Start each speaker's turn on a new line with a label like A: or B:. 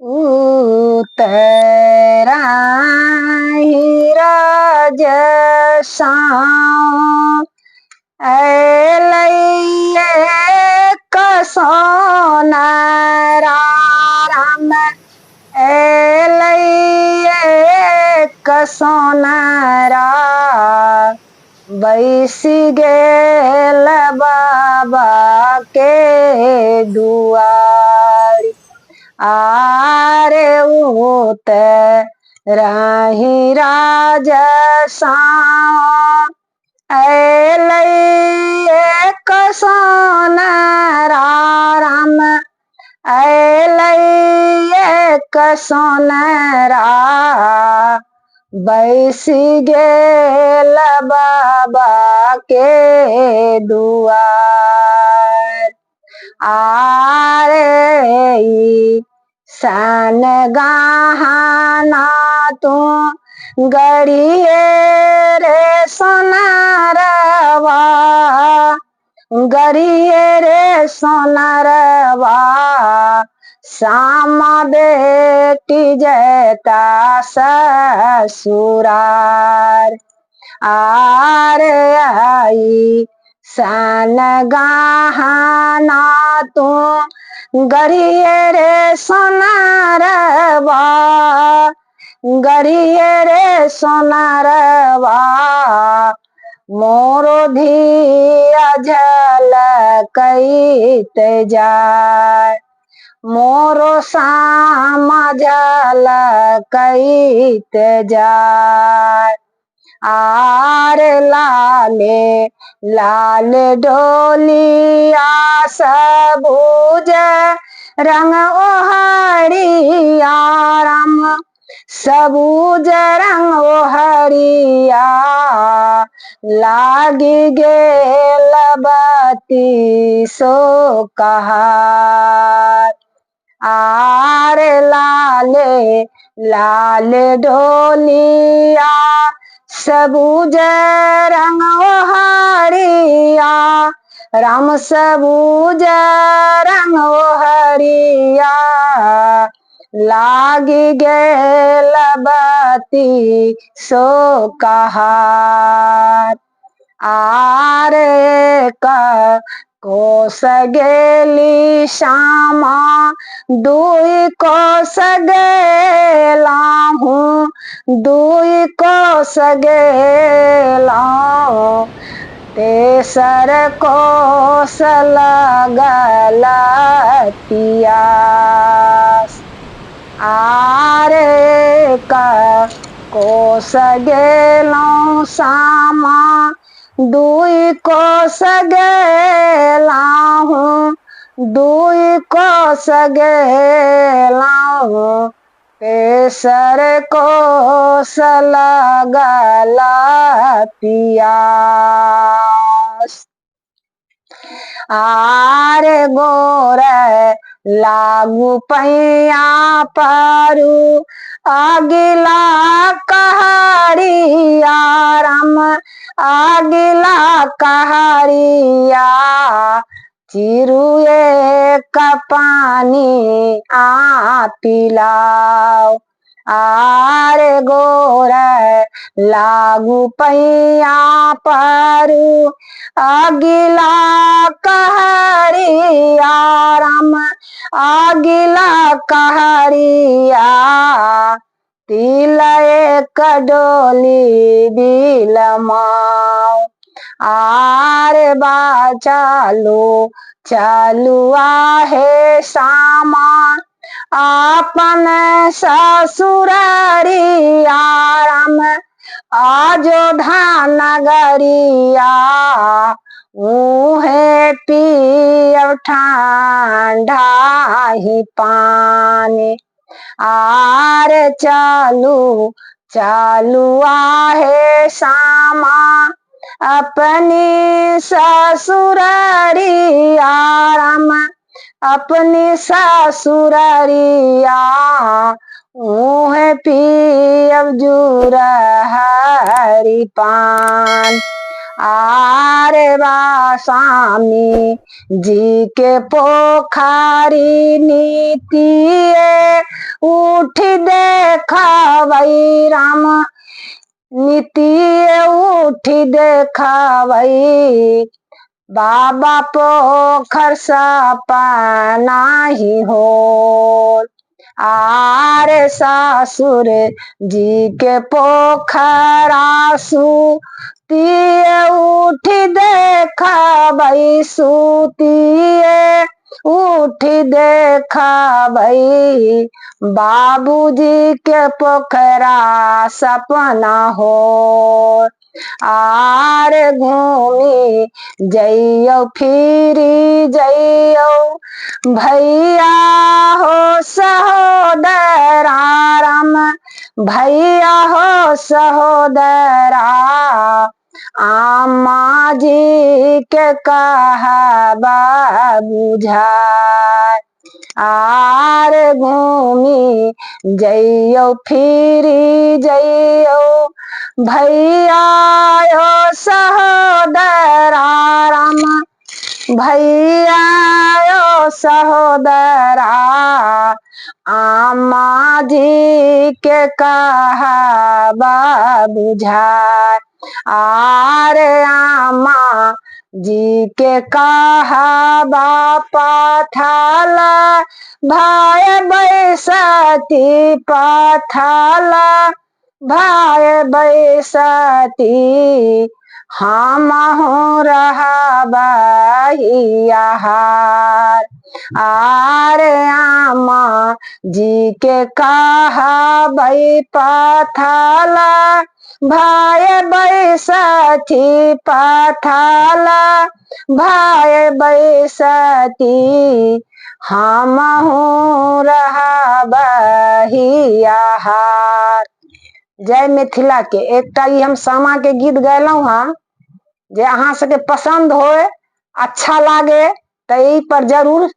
A: उतरा ही राजसा ऐलैये कसोनरा राम ऐलैये कसोनरा बैसी गेल बाबा के दुआरी आरे उतराही राजसा ऐलैये कसोनरा राम ऐलैये कसोनरा बैसी गेल बाबा के दुआर आरे सन गहना तू गड़िए रे सोनारवा गड़िए रे सोनारवा सामा बेटी जैता ससुरार आरे आई सन गहना तू गड़िए रे सोनारवा गड़िए रे सोनारवा मोरो धिया झलकैत जाय मोरो सामा झलकैत जाय आरे लाले लाल डोलिया सबूज रंग ओहरिया राम सबूज रंग ओहरिया लागी गेल बती सो कहार आरे लाले लाल डोलिया सबूज रंग ओहरिया राम सबूज रंग ओहरिया लागी गेल बती सो कहार आरे कोस गेली श्यामा दुई कोस गेला हूँ दुई कोस गेला तेसर कोस लगल पियास आरे कोस गेलौं सामा दुई कोस गेला हूँ दुई कोस गेला हूँ तेसर कोस लगल पियास आरे गोर लागू पैया पारू आगिला कहारिया राम आगिला कहारिया चिरुए का पानी आ पिलाओ आरे गोर लागू पैया पारू आगिला कहारिया राम आगिला कहारिया तिल एक डोली बिलमाओ आरे बा चालू चालू आहे सामा आपन ससुरारिया राम आजो धान गरिया उहे पियब ठंडा ही पानी आरे चालू चालू आहे सामा अपनी ससुरारिया राम अपनी ससुरारिया उहे पियब जुर हरी पान आरे बा स्वामी जी के पोखरी नीतिए उठ देखवई राम नीतिए उठ देखवई बाबा पोखर सपना ही हो आरे ससुर जी के पोखरासु तिए उठ देखबई सुतिए उठ देखबई बाबूजी के पोखरा सपना हो आरे घूमी जइयो फिरी जइयो भैया हो सहोदरा राम भैया हो सहोदरा आमा जी के कहबा बुझाय आर घूमी जइयो फिरी जइयो भैया हो सहोदरा राम भैया यो सहोदरा आमा जी के कहबा बुझाय आरे आमा जी के कहबा पठाला भाई बैसती पठाला भाई बैसती हम हो रहबहियाहार आरे आमा जी के कहबई पठाला भाई बैसती पठाला भाई बैसती हम हो रहबहियाहार। जय मिथिला के एकटा ई हम सामा के गीत गैलौं हाँ जे अहाँ सबके पसंद होए अच्छा लागे तो ई पर जरूर